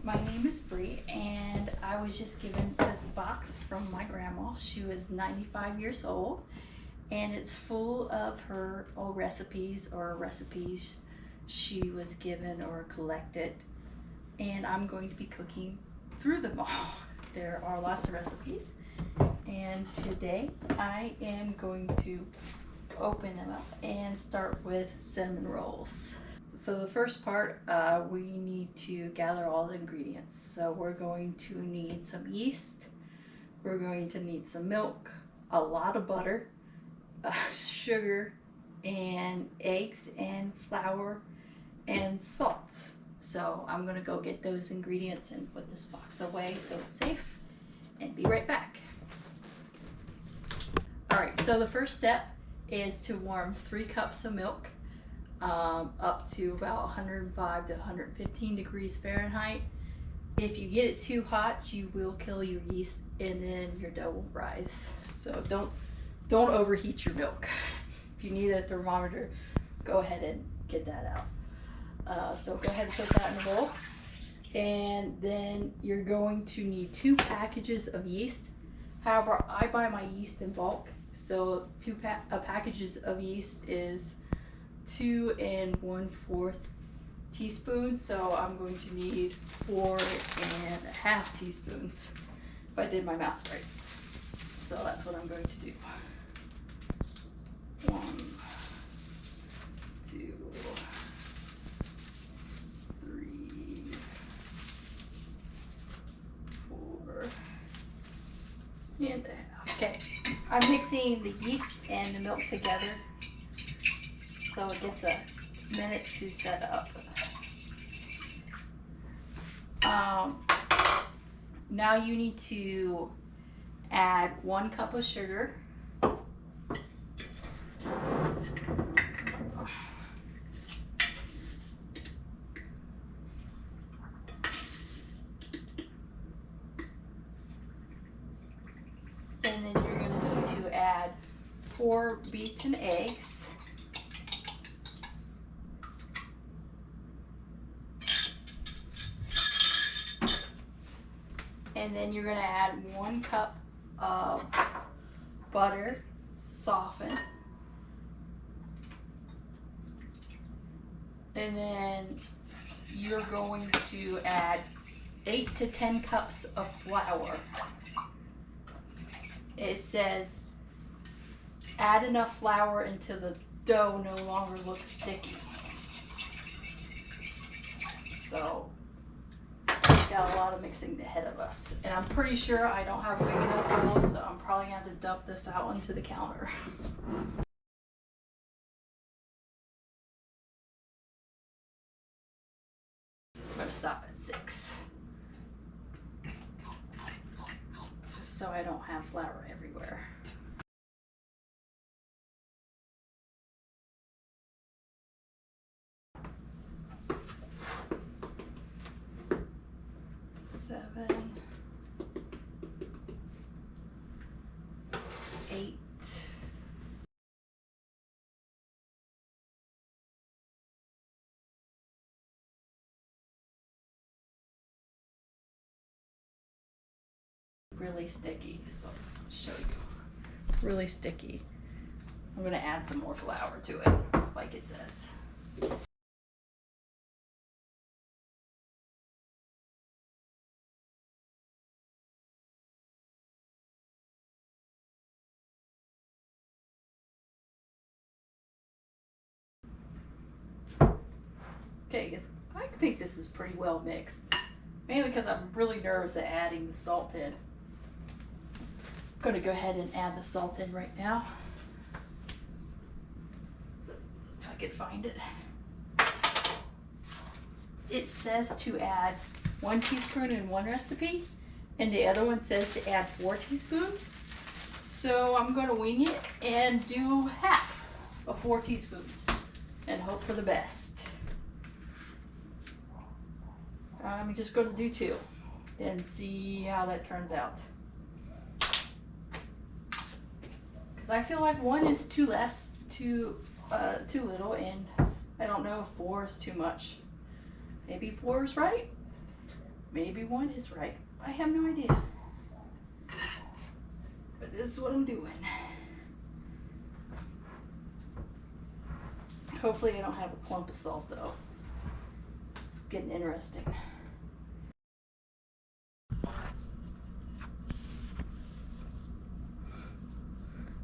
My name is Bree, and I was just given this box from my grandma. She was 95 years old, and it's full of her old recipes or recipes she was given or collected, and I'm going to be cooking through them all. There are lots of recipes, and today I am going to open them up and start with cinnamon rolls. So the first part, we need to gather all the ingredients. So we're going to need some yeast, we're going to need some milk, a lot of butter, sugar, and eggs, and flour, and salt. So I'm gonna go get those ingredients and put this box away so it's safe, and be right back. All right, so the first step is to warm 3 cups of milk up to about 105 to 115 degrees Fahrenheit. If you get it too hot, you will kill your yeast and then your dough will rise. So don't overheat your milk. If you need a thermometer, go ahead and get that out. So go ahead and put that in a bowl. And then you're going to need 2 packages of yeast. However, I buy my yeast in bulk. So 2 packages of yeast is 2 1/4 teaspoons. So I'm going to need 4½ teaspoons, if I did my math right. So that's what I'm going to do. 1, 2, 3, 4, and 1/2. Okay, I'm mixing the yeast and the milk together so it gets a minute to set up. Now you need to add 1 cup of sugar, and then you're going to need to add 4 beaten eggs, and then you're going to add 1 cup of butter softened, and then you're going to add 8 to 10 cups of flour. It says add enough flour until the dough no longer looks sticky. So we've got a lot of mixing ahead of us, and I'm pretty sure I don't have a big enough bowl, so I'm probably gonna have to dump this out onto the counter. I'm gonna stop at 6, just so I don't have flour everywhere. Seven, 8, really sticky, so I'll show you. Really sticky. I'm gonna add some more flour to it, like it says. Okay, I think this is pretty well mixed. Mainly because I'm really nervous at adding the salt in. I'm gonna go ahead and add the salt in right now. If I could find it. It says to add 1 teaspoon in one recipe, and the other one says to add 4 teaspoons. So I'm gonna wing it and do half of 4 teaspoons and hope for the best. I'm just going to do 2 and see how that turns out. Because I feel like 1 is too little, and I don't know if 4 is too much. Maybe 4 is right. Maybe one is right. I have no idea. But this is what I'm doing. Hopefully I don't have a clump of salt though. It's getting interesting.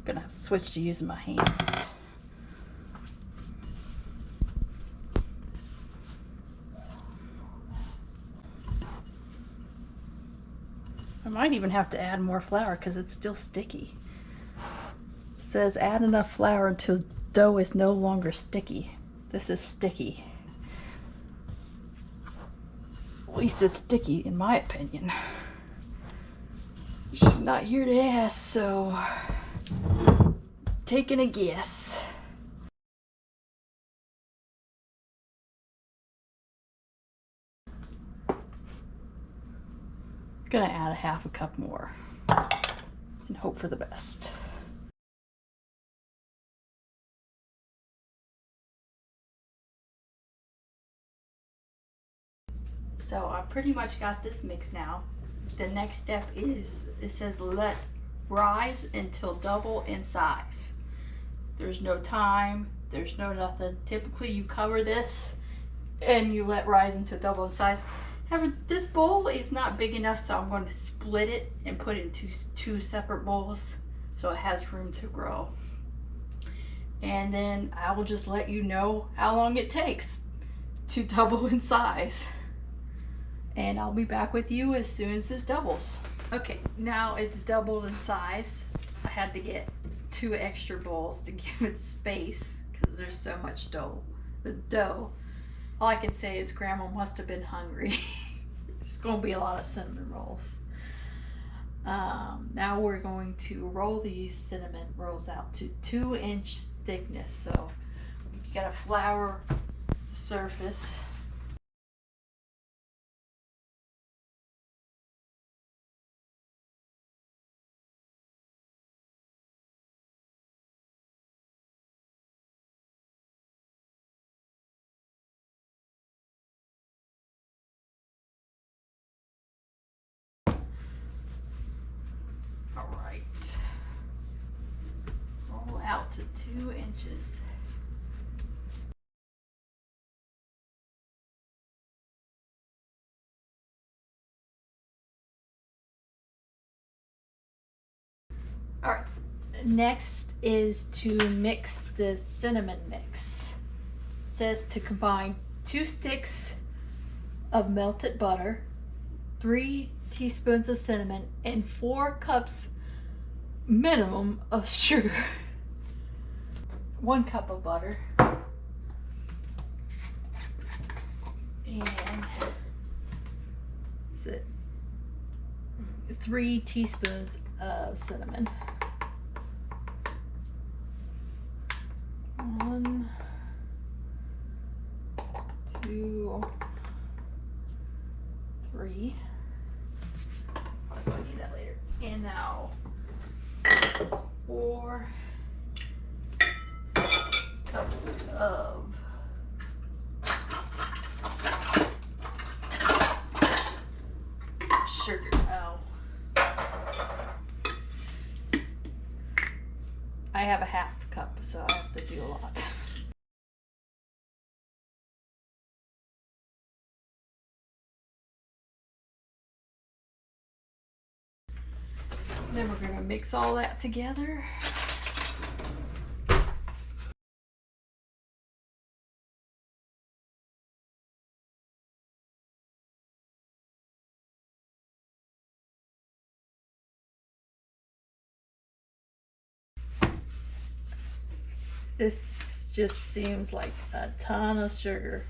Gonna have to switch to using my hands. I might even have to add more flour because it's still sticky. It says add enough flour until dough is no longer sticky. This is sticky. At least it's sticky in my opinion. She's not here to ask, so taking a guess. Gonna add a half a cup more and hope for the best. So I pretty much got this mix now. The next step is, it says let rise until double in size. There's no time, there's no nothing. Typically you cover this and you let rise until double in size. However, this bowl is not big enough, so I'm going to split it and put it into two separate bowls so it has room to grow. And then I will just let you know how long it takes to double in size. And I'll be back with you as soon as it doubles. Okay, now it's doubled in size. I had to get 2 extra bowls to give it space because there's so much dough. The dough. All I can say is Grandma must have been hungry. There's going to be a lot of cinnamon rolls. Now we're going to roll these cinnamon rolls out to 2-inch thickness. So you gotta flour the surface. Alright. Roll out to 2 inches. Alright. Next is to mix the cinnamon mix. It says to combine 2 sticks of melted butter, 3 teaspoons of cinnamon, and 4 cups minimum of sugar. 1 cup of butter. And is it 3 teaspoons of cinnamon. 1, 2, 3. I'll need that later. And now 4 cups of sugar. Oh. I have a half cup, so I have to do a lot. Then we're going to mix all that together. This just seems like a ton of sugar.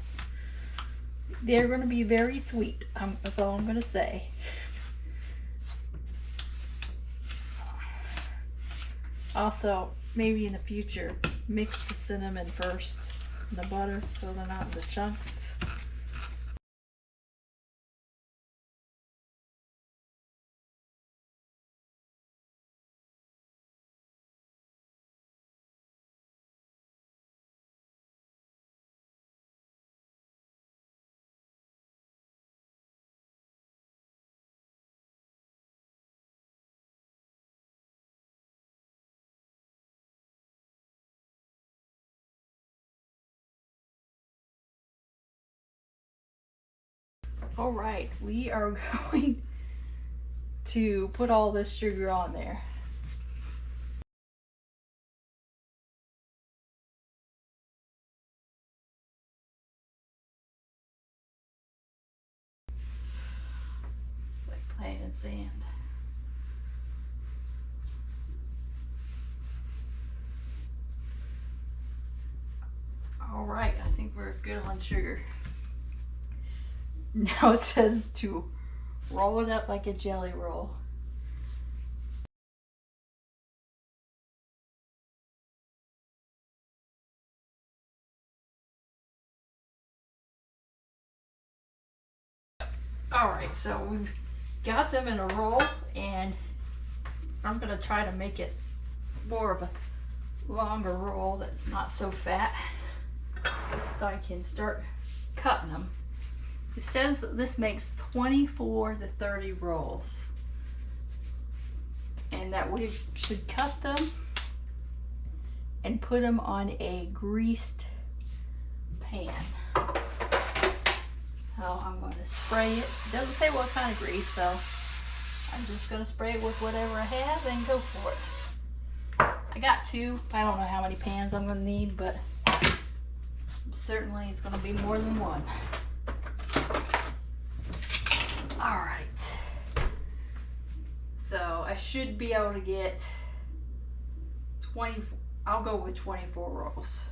They're going to be very sweet. That's all I'm going to say. Also, maybe in the future, mix the cinnamon first and the butter so they're not in the chunks. All right, we are going to put all this sugar on there. It's like playing in sand. All right, I think we're good on sugar. Now it says to roll it up like a jelly roll. All right, so we've got them in a roll, and I'm gonna try to make it more of a longer roll that's not so fat, so I can start cutting them. It says this makes 24 to 30 rolls, and that we should cut them and put them on a greased pan. So I'm going to spray it. It doesn't say what kind of grease, so I'm just going to spray it with whatever I have and go for it. I got two. I don't know how many pans I'm going to need, but certainly it's going to be more than one. All right. So I should be able to get 20, I'll go with 24 rolls.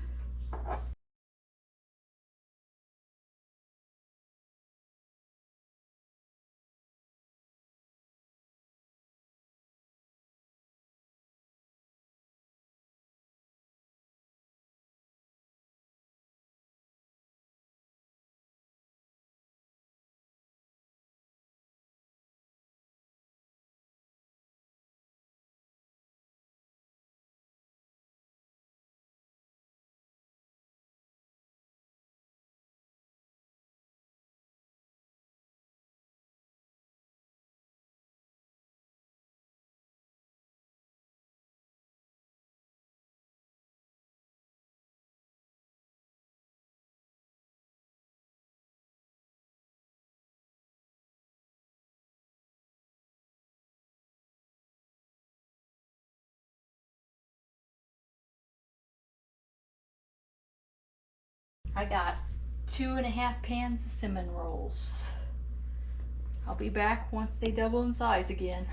I got 2.5 pans of cinnamon rolls. I'll be back once they double in size again.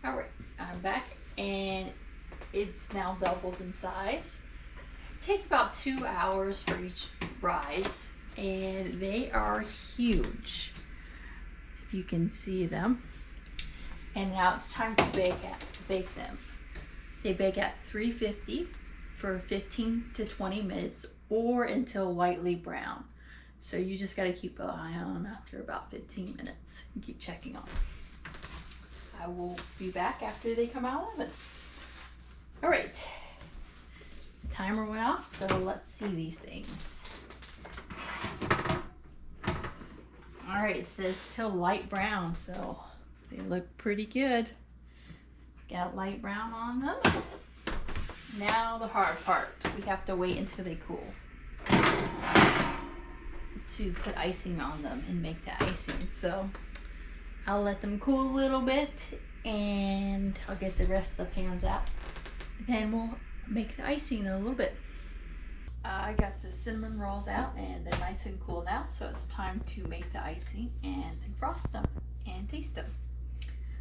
All right, I'm back, and it's now doubled in size. It takes about 2 hours for each rise, and they are huge, if you can see them. And now it's time to bake them. They bake at 350 for 15 to 20 minutes or until lightly brown. So you just got to keep an eye on them after about 15 minutes and keep checking on them. I will be back after they come out of the oven. All right, the timer went off, so let's see these things. All right, it says till light brown, so they look pretty good. Got light brown on them. Now the hard part, we have to wait until they cool to put icing on them and make the icing. So I'll let them cool a little bit, and I'll get the rest of the pans out. Then we'll make the icing in a little bit. I got the cinnamon rolls out, and they're nice and cool now, so it's time to make the icing and then frost them and taste them.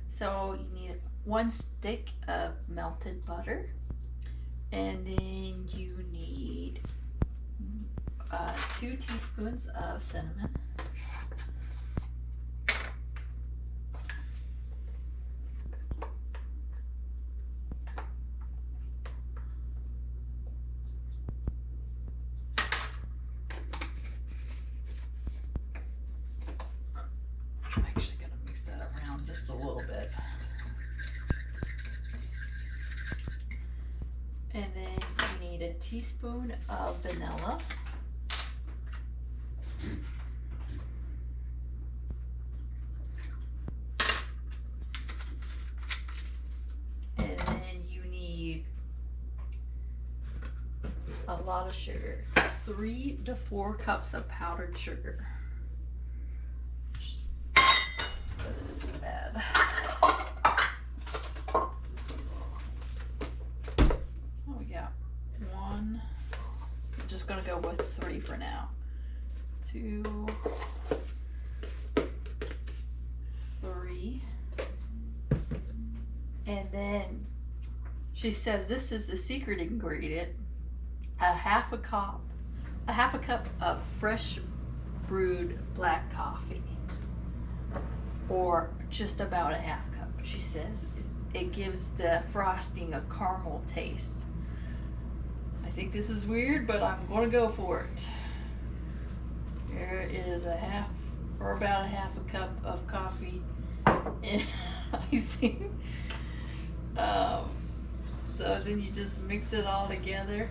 So you need 1 stick of melted butter, and then you need 2 teaspoons of cinnamon, I'm actually going to mix that around just a little bit. And then you need a teaspoon of vanilla. And then you need a lot of sugar, 3 to 4 cups of powdered sugar. gonna go with 3 for now. 2, 3. And then she says this is the secret ingredient: a half a cup of fresh brewed black coffee, or just about a half cup. She says it gives the frosting a caramel taste. I think this is weird, but I'm going to go for it. There is about a half a cup of coffee in icing. So then you just mix it all together.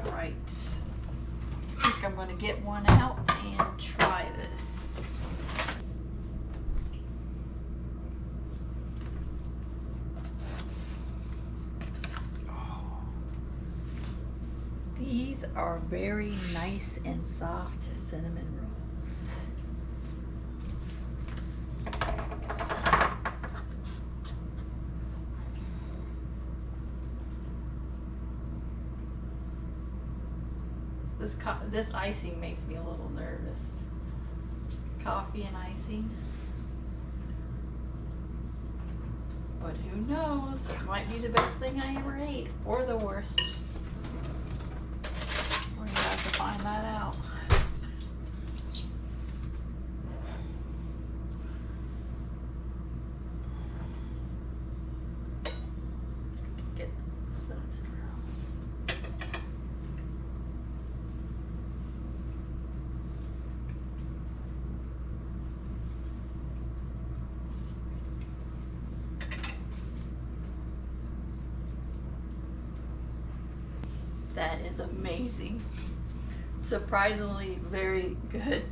Alright, I think I'm going to get one out and try this. These are very nice and soft cinnamon rolls. This icing makes me a little nervous. Coffee and icing. But who knows? It might be the best thing I ever ate, or the worst. We're gonna have to find that out. Get the cinnamon roll. That is amazing. Surprisingly very good,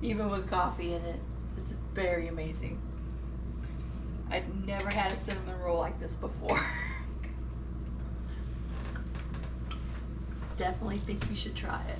even with coffee in it. It's very amazing. I've never had a cinnamon roll like this before. Definitely think you should try it.